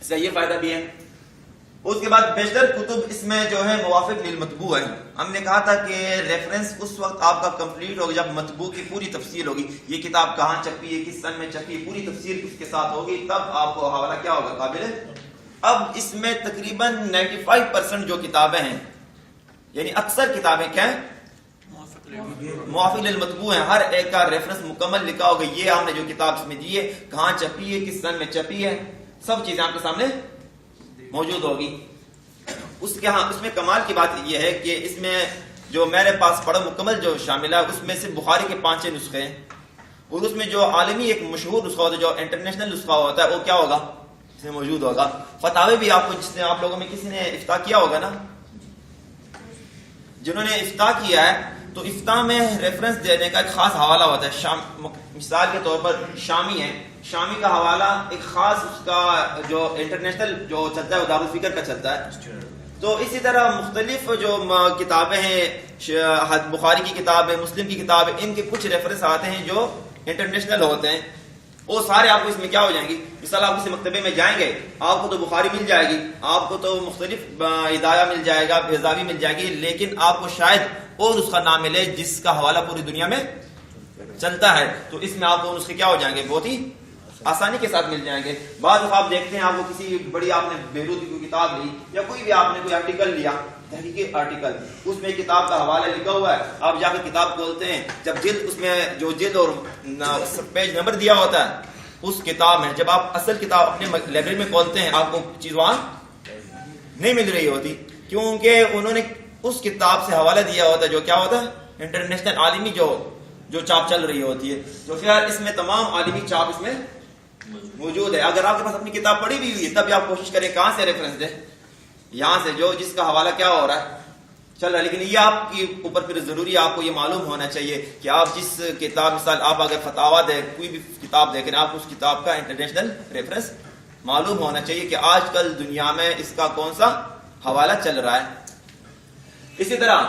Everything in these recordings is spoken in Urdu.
اس کا یہ فائدہ بھی ہے. اس کے بعد بیشتر کتب اس میں جو ہے موافق للمطبوع ہے. ہم نے کہا تھا کہ ریفرنس اس وقت آپ کا کمپلیٹ ہوگا جب مطبوع کی پوری تفصیل ہوگی, یہ کتاب کہاں چھپی ہے, کس سن میں چھپی ہے, پوری تفصیل اس کے ساتھ ہوگی, تب آپ کو حوالہ کیا ہوگا, قابل ہے. اب اس میں تقریباً 95% جو کتابیں ہیں, یعنی اکثر کتابیں کیا ہیں, موافق للمطبوع ہیں. ہر ایک کا ریفرنس مکمل لکھا ہوگا, یہ ہم نے جو کتاب اس میں دی ہے کہاں چھپی ہے, کس سن میں چھپی ہے, سب چیزیں آپ کے سامنے موجود ہوگی. اس میں کمال کی بات یہ ہے کہ اس میں جو میرے پاس پڑھا مکمل جو شامل ہے, اس میں سے بخاری کے 5 نسخے ہیں, اور اس میں جو عالمی ایک مشہور نسخہ ہوتا ہے, جو انٹرنیشنل نسخہ ہوتا ہے, وہ کیا ہوگا, اس میں موجود ہوگا. فتاوی بھی آپ کو, جس نے آپ لوگوں میں کسی نے افتاء کیا ہوگا نا, جنہوں نے افتاء کیا ہے, تو افتاء میں ریفرنس دینے کا ایک خاص حوالہ ہوتا ہے. مثال کے طور پر شامی ہے, شامی کا حوالہ ایک خاص, اس کا جو انٹرنیشنل جو چلتا ہے وہ دارالفکر کا چلتا ہے. تو اسی طرح مختلف جو کتابیں ہیں, بخاری کی کتاب ہے, مسلم کی کتاب ہے, ان کے کچھ ریفرنس آتے ہیں جو انٹرنیشنل ہوتے ہیں, وہ سارے آپ کو اس میں کیا ہو جائیں گی. مثال آپ کسی مکتبے میں جائیں گے, آپ کو تو بخاری مل جائے گی, آپ کو تو مختلف ہدایہ مل جائے گا, بیضاوی مل جائے گی, لیکن آپ کو شاید اور نسخہ نہ ملے جس کا حوالہ پوری دنیا میں چلتا ہے. تو اس میں آپ کو نسخے کیا ہو جائیں گے, بہت ہی آسانی کے ساتھ مل جائیں گے. بعض دفعہ آپ دیکھتے ہیں, آپ کو کسی بڑی, آپ نے بیروت کی کوئی کتاب لی, یا کوئی بھی آپ نے کوئی آرٹیکل لیا, تحقیقی آرٹیکل, اس میں کتاب کا حوالہ لکھا ہوا ہے, آپ جا کے کتاب کھولتے ہیں, جب جلد, اس میں جو جلد اور پیج نمبر دیا ہوتا ہے اس کتاب میں, جب آپ اصل کتاب اپنے لائبریری میں کھولتے ہیں, آپ کو چیز وہاں نہیں مل رہی ہوتی, کیونکہ انہوں نے اس کتاب سے حوالہ دیا ہوتا ہے جو کیا ہوتا ہے, انٹرنیشنل عالمی جو چاپ چل رہی ہوتی ہے. تو پھر اس میں تمام عالمی چاپ اس میں موجود ہے. اگر آپ کے پاس اپنی کتاب پڑھی بھی ہوئی ہے, تب بھی آپ کوشش کریں کہاں سے ریفرنس دیں, یہاں سے جو جس کا حوالہ کیا ہو رہا ہے چل رہا ہے. لیکن یہ آپ کے اوپر پھر ضروری آپ کو یہ معلوم ہونا چاہیے کہ آپ جس کتاب, مثال آپ اگر فتاوا دیں, کوئی بھی کتاب دیکھ رہے ہیں, آپ اس کتاب کا انٹرنیشنل ریفرنس معلوم ہونا چاہیے کہ آج کل دنیا میں اس کا کون سا حوالہ چل رہا ہے. اسی طرح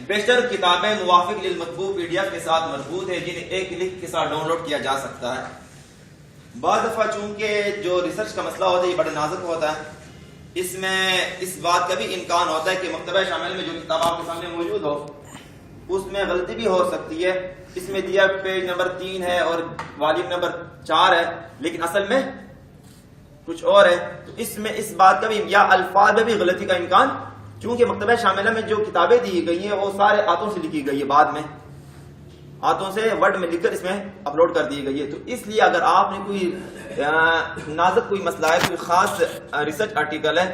بیشتر کتابیں موافق للمطبوع PDF کے ساتھ مربوط ہیں, جنہیں ایک لنک کے ساتھ ڈاؤن لوڈ کیا جا سکتا ہے. بعض دفعہ چونکہ جو ریسرچ کا مسئلہ ہوتا ہے یہ بڑا نازک ہوتا ہے, اس میں اس بات کا بھی امکان ہوتا ہے کہ مکتبہ شامل میں جو کتاب آپ کے سامنے موجود ہو اس میں غلطی بھی ہو سکتی ہے. اس میں دیا پیج نمبر 3 ہے اور والیوم نمبر 4 ہے, لیکن اصل میں کچھ اور ہے. تو اس میں اس بات کا بھی, یا الفاظ میں بھی غلطی کا امکان, چونکہ مکتبہ شاملہ میں جو کتابیں دی گئی ہیں وہ سارے ہاتھوں سے لکھی گئی ہے, بعد میں ہاتھوں سے ورڈ میں لکھ کر اس میں اپلوڈ کر دی گئی ہے. تو اس لیے اگر آپ نے کوئی نازک کوئی مسئلہ ہے, کوئی خاص ریسرچ آرٹیکل ہے,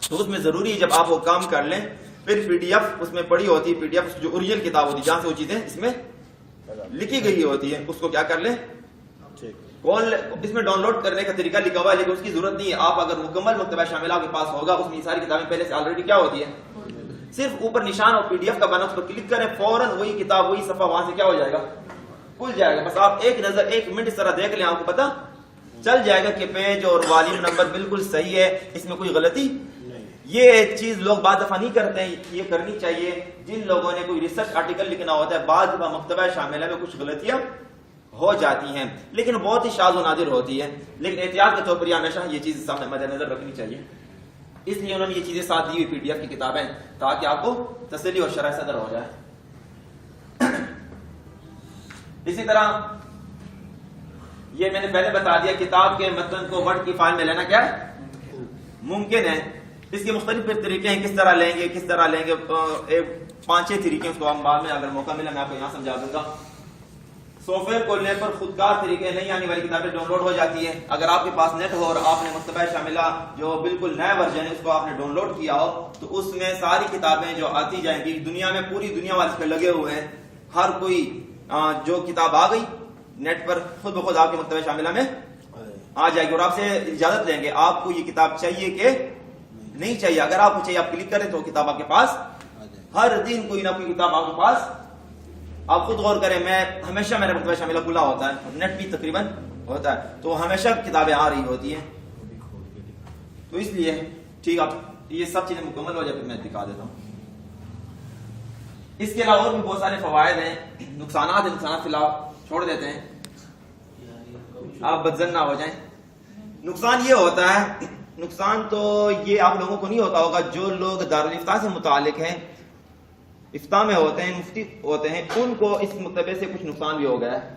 تو اس میں ضروری ہے جب آپ وہ کام کر لیں, پھر PDF اس میں پڑی ہوتی ہے, PDF جو اوریجنل کتاب ہوتی ہے جہاں سے وہ چیزیں اس میں لکھی گئی ہوتی ہیں, اس کو کیا کر لیں, اس میں ڈاؤن لوڈ کرنے کا طریقہ لکھا ہوا ہے, لیکن اس کی ضرورت نہیں ہے. آپ اگر مکمل مکتبہ شاملہ کے پاس ہوگا, اس میں یہ ساری کتابیں پہلے سے آلریڈی کیا ہوتی ہے, صرف اوپر نشان اور PDF کا بنا, اس پر کلک کریں, فوراً وہی کتاب وہی صفحہ وہاں سے کیا ہو جائے گا, کھل جائے گا. بس آپ ایک نظر 1 منٹ اس طرح دیکھ لیں, آپ کو پتا چل جائے گا کہ پیج اور والیوم نمبر بالکل صحیح ہے, اس میں کوئی غلطی. یہ چیز لوگ بعض دفعہ نہیں کرتے ہیں, یہ کرنی چاہیے. جن لوگوں نے کوئی ریسرچ آرٹیکل لکھنا ہوتا ہے, بعض دفعہ مکتبہ شاملہ میں کچھ غلطیاں ہو جاتی ہیں, لیکن بہت ہی شاذ و نادر ہوتی ہے. لیکن احتیاط کے طور پر ہمیشہ یہ چیز سامنے مد نظر رکھنی چاہیے. اس لیے انہوں نے یہ چیزیں ساتھ دی ہوئی PDF کی کتابیں, تاکہ آپ کو تسلی اور شرح صدر ہو جائے. اسی طرح یہ میں نے پہلے بتا دیا, کتاب کے متن کو ورڈ کی فائل میں لینا کیا ہے, ممکن ہے. اس کے مختلف طریقے ہیں, کس طرح لیں گے, 5-6 طریقے, اس کو ہم بعد میں اگر موقع ملا میں آپ کو یہاں سمجھا دوں گا. سافٹ ویئر کھولنے پر خودکار طریقے نہیں آنے والی کتابیں ڈاؤن لوڈ ہو جاتی ہیں. اگر آپ کے پاس نیٹ ہو اور آپ نے مکتبہ شاملہ جو بالکل نیا ورژن ہے اس کو آپ نے ڈاؤن لوڈ کیا ہو, تو اس میں ساری کتابیں جو آتی جائیں گی, دنیا میں پوری دنیا والے اس پہ لگے ہوئے ہیں, ہر کوئی جو کتاب آ گئی نیٹ پر خود بخود آپ کے مکتبہ شاملہ میں آ جائے گی, اور آپ سے اجازت لیں گے آپ کو یہ کتاب چاہیے کہ نہیں چاہیے. اگر آپ کو چاہیے آپ کلک کریں تو کتاب آپ کے پاس, ہر دن کوئی نہ کوئی کتاب آپ کے پاس. آپ خود غور کریں, میں ہمیشہ میرا مکتبہ شاملہ کھلا ہوتا ہے, نیٹ بھی تقریباً ہوتا ہے, تو ہمیشہ کتابیں آ رہی ہوتی ہیں. تو اس لیے ٹھیک, آپ یہ سب چیزیں مکمل ہو جائے پھر میں دکھا دیتا ہوں. اس کے علاوہ اور بھی بہت سارے فوائد ہیں. نقصانات فی الحال چھوڑ دیتے ہیں, آپ بدزن نہ ہو جائیں. نقصان یہ ہوتا ہے نقصان تو یہ آپ لوگوں کو نہیں ہوتا ہوگا، جو لوگ دارالفتاء سے متعلق ہیں، افتاء میں ہوتے ہیں، مفتی ہوتے ہیں، ان کو اس مکتبے سے کچھ نقصان بھی ہو گیا ہے۔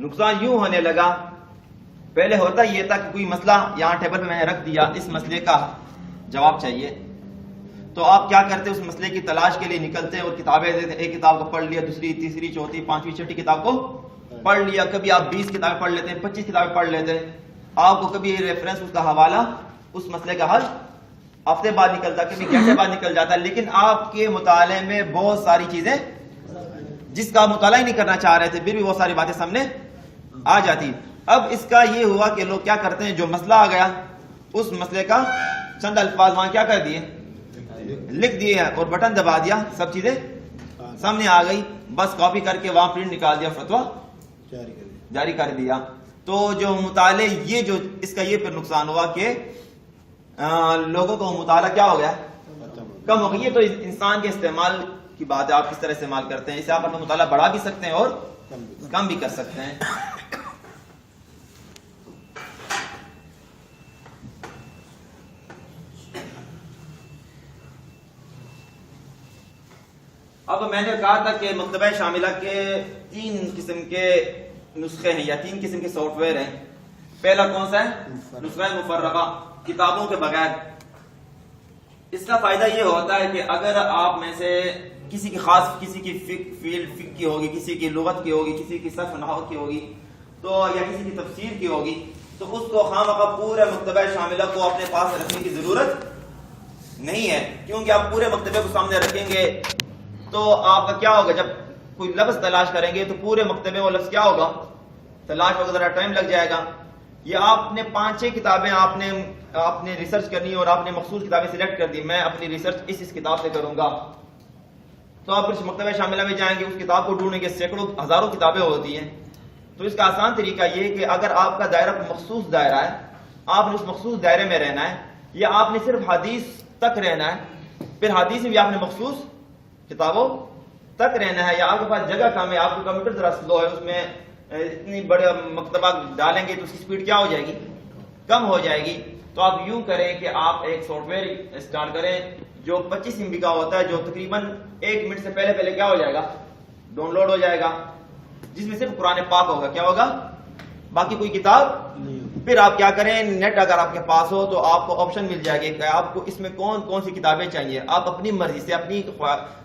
نقصان یوں ہونے لگا، پہلے ہوتا یہ تھا کہ کوئی مسئلہ یہاں ٹیبل پہ میں نے رکھ دیا، اس مسئلے کا جواب چاہیے، تو آپ کیا کرتے اس مسئلے کی تلاش کے لیے نکلتے اور کتابیں دیتے، ایک کتاب کو پڑھ لیا، دوسری تیسری چوتھی پانچویں چھٹی کتاب کو پڑھ لیا، کبھی آپ 20 کتابیں پڑھ لیتے ہیں، 25 کتابیں پڑھ لیتے ہیں، آپ کو کبھی ریفرنس اس کا حوالہ اس مسئلے کا حل ہفتے بعد نکلتا، کبھی گھنٹے بعد نکل جاتا، لیکن آپ کے مطالعے میں بہت ساری چیزیں جس کا آپ مطالعہ ہی نہیں کرنا چاہ رہے تھے، پھر بھی وہ ساری باتیں سامنے آ جاتی۔ اب اس کا یہ ہوا کہ لوگ کیا کرتے ہیں، جو مسئلہ آ گیا اس مسئلے کا چند الفاظ وہاں کیا کر دیے، لکھ دیے اور بٹن دبا دیا، سب چیزیں سامنے آ گئی، بس کاپی کر کے وہاں پرنٹ نکال دیا، فتویٰ جاری کر دیا۔ تو جو مطالعے یہ جو اس کا یہ پھر نقصان ہوا کہ لوگوں کو مطالعہ کیا ہو گیا، کم ہو گئی۔ یہ تو انسان کے استعمال کی بات ہے، آپ کس طرح استعمال کرتے ہیں، اسے آپ اپنا مطالعہ بڑھا بھی سکتے ہیں اور کم بھی کر سکتے ہیں۔ اب میں نے کہا تھا کہ مکتبہ شاملہ کے 3 قسم کے نسخے ہیں یا 3 قسم کے سافٹ ویئر ہیں۔ پہلا کون سا ہے، نسخہ مفرغہ، کتابوں کے بغیر۔ اس کا فائدہ یہ ہوتا ہے کہ اگر آپ میں سے کسی کی خاص، کسی کی فیلڈ فقہ کی ہوگی، کسی کی لغت کی ہوگی، کسی کی صرف نحو کی ہوگی، تو یا کسی کی تفسیر کی ہوگی، تو اس کو خواہ پورے مکتبہ شاملہ کو اپنے پاس رکھنے کی ضرورت نہیں ہے، کیونکہ آپ پورے مکتبے کو سامنے رکھیں گے تو آپ کا کیا ہوگا، جب کوئی لفظ تلاش کریں گے تو پورے مکتبے وہ لفظ کیا ہوگا، تلاش ہوگا، ذرا ٹائم لگ جائے گا۔ یہ آپ نے 5-6 کتابیں آپ نے ریسرچ کرنی اور آپ نے مخصوص کتابیں سلیکٹ کر دی، میں اپنی ریسرچ اس کتاب سے کروں گا، تو آپ اس مکتبہ شاملہ میں جائیں گے، اس کتاب کو ڈھونڈیں گے، سینکڑوں ہزاروں کتابیں ہوتی ہیں۔ تو اس کا آسان طریقہ یہ کہ اگر آپ کا دائرہ مخصوص دائرہ ہے، آپ نے اس مخصوص دائرے میں رہنا ہے، یا آپ نے صرف حدیث تک رہنا ہے، پھر حدیث میں بھی آپ نے مخصوص کتابوں تک رہنا ہے، یا آپ کے پاس جگہ کم ہے، آپ کا کمپیوٹر ذرا سلو ہے، اس میں اتنی بڑے مکتبہ ڈالیں گے تو اس کی سپیڈ کیا ہو جائے گی، کم ہو جائے گی۔ تو آپ یوں کریں کہ آپ ایک سافٹ ویئر اسٹارٹ کریں جو 25 MB کا ہوتا ہے، جو تقریباً 1 منٹ سے پہلے کیا ہو جائے گا، ڈاؤن لوڈ ہو جائے گا، جس میں صرف قرآن پاک ہوگا، کیا ہوگا، باقی کوئی کتاب نہیں۔ پھر آپ کیا کریں، نیٹ اگر آپ کے پاس ہو تو آپ کو آپشن مل جائے گا کہ آپ کو اس میں کون کون سی کتابیں چاہیے، آپ اپنی مرضی سے اپنی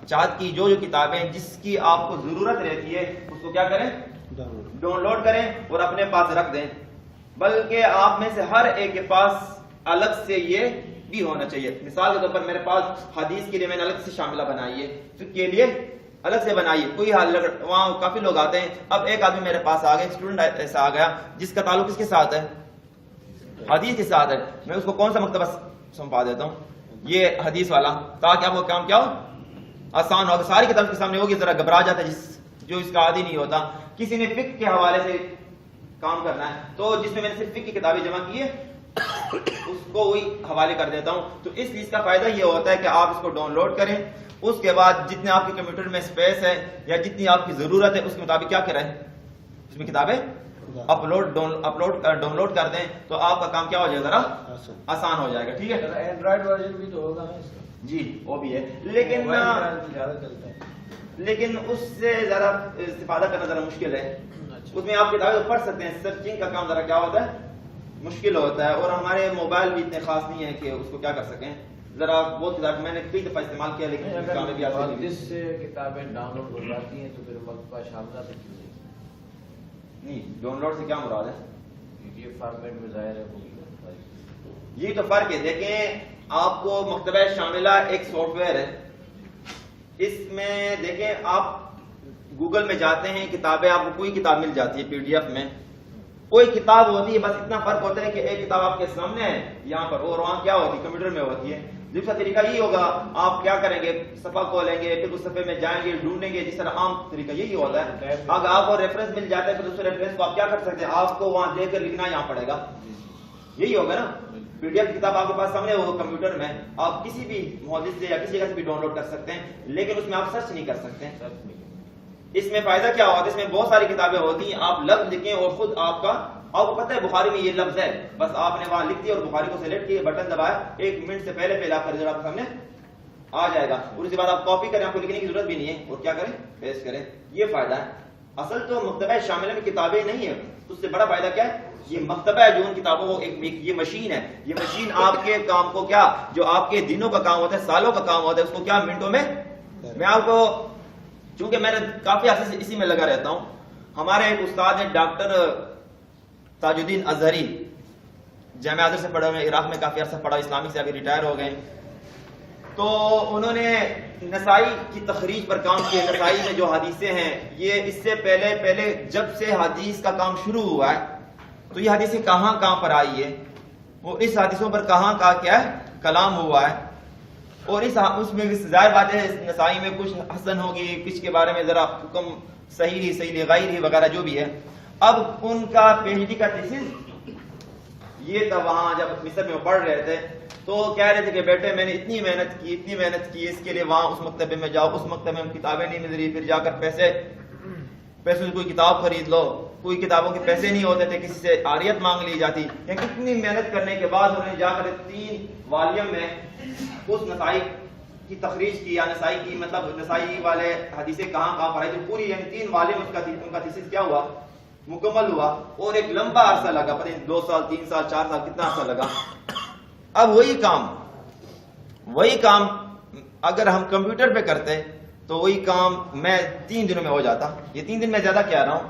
چاہت کی جو کتابیں جس کی آپ کو ضرورت رہتی ہے اس کو کیا کریں، ڈاؤن لوڈ کریں اور اپنے پاس رکھ دیں۔ بلکہ آپ میں سے ہر ایک کے پاس الگ سے یہ بھی ہونا چاہیے۔ مثال کے طور پر میرے پاس حدیث کے لیے میں نے الگ سے شاملہ بنائی ہے، فقہ کے لیے الگ سے بنائیے، کوئی حال وہاں کافی لوگ آتے ہیں۔ اب ایک آدمی میرے پاس آ گیا، اسٹوڈنٹ ایسا آ گیا جس کا تعلق کس کے ساتھ ہے، حدیث کے ساتھ ہے، میں اس کو کون سا مکتبہ سونپا دیتا ہوں، یہ حدیث والا، تاکہ آپ کو کام کیا ہو، آسان ہو، ساری کتاب کے سامنے ہوگی، ذرا گھبرا جاتا ہے جو اس کا عادی نہیں ہوتا۔ کسی نے فقہ کے حوالے سے کام کرنا ہے تو جس میں نے صرف فقہ کی کتابیں جمع کی ہے اس کو وہی حوالے کر دیتا ہوں۔ تو اس لیے اس کا فائدہ یہ ہوتا ہے کہ آپ اس کو ڈاؤن لوڈ کریں، اس کے بعد جتنے آپ کے کمپیوٹر میں اسپیس ہے یا جتنی آپ کی ضرورت ہے اس کے مطابق کیا کریں، اس میں کتابیں ڈاؤن لوڈ کر دیں، تو آپ کا کام کیا ہو جائے، ذرا آسان ہو جائے گا۔ ٹھیک ہے، اینڈرائڈ ورژن بھی تو ہوگا نا اس کا؟ جی وہ بھی ہے، لیکن اس سے ذرا استفادہ کرنا ذرا مشکل ہے۔ اس میں آپ کتابیں پڑھ سکتے ہیں، سرچنگ کا کام ذرا کیا ہوتا ہے، مشکل ہوتا ہے، اور ہمارے موبائل بھی اتنے خاص نہیں ہے کہ اس کو کیا کر سکیں، ذرا بہت کتاب میں نے کئی دفعہ استعمال کیا لیکن کام بھی آسان نہیں۔ جس سے کتابیں ڈاؤن لوڈ ہو جاتی ہیں تو پھر مکتبہ شاملہ سے کیوں نہیں، ڈاؤن لوڈ سے کیا مراد ہے، یہ فارمیٹ میں ظاہر ہے یہی تو فرق ہے۔ دیکھیں آپ کو مکتبہ شاملہ ایک سافٹ ویئر ہے، اس میں دیکھیں آپ گوگل میں جاتے ہیں، کتابیں آپ کو کوئی کتاب مل جاتی ہے PDF میں، کوئی کتاب ہوتی ہے، بس اتنا فرق ہوتا ہے کہ ایک کتاب آپ کے سامنے ہے یہاں پر اور وہاں کیا ہوتی ہے، کمپیوٹر میں ہوتی ہے۔ دوسرا طریقہ یہی ہوگا، آپ کیا کریں گے، صفحہ کھولیں گے، پھر اس صفحے میں جائیں گے، ڈھونڈیں گے، جس طرح عام طریقہ یہی ہوتا ہے۔ اگر آپ کو ریفرنس مل جاتا ہے تو دوسرے ریفرنس کو آپ کیا کر سکتے ہیں، آپ کو وہاں دیکھ کر لکھنا یہاں پڑے گا، یہی ہوگا نا۔ PDF کتاب آپ کے پاس سامنے ہوگا کمپیوٹر میں، آپ کسی بھی محدث سے یا کسی جگہ سے بھی ڈاؤن لوڈ کر سکتے ہیں، لیکن اس میں آپ سرچ نہیں کر سکتے۔ اس میں فائدہ کیا ہوتا ہے، اس میں بہت ساری کتابیں ہوتی ہیں، آپ لفظ لکھیں اور خود آپ کا آپ کو پتہ ہے بخاری میں یہ لفظ ہے، بس آپ نے وہاں لکھ دیا اور بخاری کو سلیکٹ کیا، بٹن دبایا، 1 منٹ سے پہلے پہلے آپ کا رزلٹ آپ کے سامنے آ جائے گا، اور اس کے بعد آپ کاپی کریں، آپ کو لکھنے کی ضرورت بھی نہیں ہے، اور کیا کریں، پیسٹ کریں. یہ فائدہ ہے. اصل تو مکتبہ شاملہ میں کتابیں نہیں ہے، اس سے بڑا فائدہ کیا ہے، یہ مکتبہ ہے جو ان کتابوں کو یہ مشین ہے. یہ مشین آپ کے کام کو کیا، جو آپ کے دنوں کا کام ہوتا ہے، سالوں کا کام ہوتا ہے، اس کو کیا منٹوں میں. میں آپ کو، چونکہ میں نے کافی عرصے سے اسی میں لگا رہتا ہوں، ہمارے ایک استاد ہیں ڈاکٹر تاج الدین اظہری، جامعہ ازہر سے پڑھے ہوئے، عراق میں کافی عرصہ پڑھا، اسلامی سے ابھی ریٹائر ہو گئے. تو انہوں نے نسائی کی تخریج پر کام کیا. نسائی میں جو حدیثیں ہیں، یہ اس سے پہلے جب سے حدیث کا کام شروع ہوا ہے تو یہ حدیثیں کہاں پر آئی ہے، وہ اس حدیثوں پر کہاں کیا ہے کلام ہوا ہے، اور اس میں ظاہر بات ہے نسائی میں کچھ حسن ہوگی، کچھ کے بارے میں ذرا حکم صحیح غیر وغیرہ جو بھی ہے. اب ان کا پی ایچ ڈی کا تھیسس یہ تھا، وہاں جب مصر میں پڑھ رہے تھے تو کہہ رہے تھے کہ بیٹے میں نے اتنی محنت کی اس کے لیے، وہاں اس مکتبے میں جاؤ، اس مکتبے میں کتابیں نہیں مل رہی، پھر جا کر پیسے سے کوئی کتاب خرید لو، کوئی کتابوں کے پیسے نہیں ہوتے تھے، کسی سے عاریت مانگ لی جاتی. یعنی اتنی محنت کرنے کے بعد انہوں نے جا کر 3 والیوم میں اس نسائی کی تخریج کی، یا نسائی کی مطلب نسائی والے حدیثیں کہاں پر آئی تھی پوری، یعنی 3 والیوم ان کا تھیسس کیا ہوا، مکمل ہوا. اور ایک لمبا عرصہ لگا، پتہ نہیں 2 سال 3 سال 4 سال کتنا عرصہ لگا. اب وہی کام اگر ہم کمپیوٹر پہ کرتے تو وہی کام میں 3 دنوں میں ہو جاتا. یہ 3 دن میں زیادہ کہہ رہا ہوں،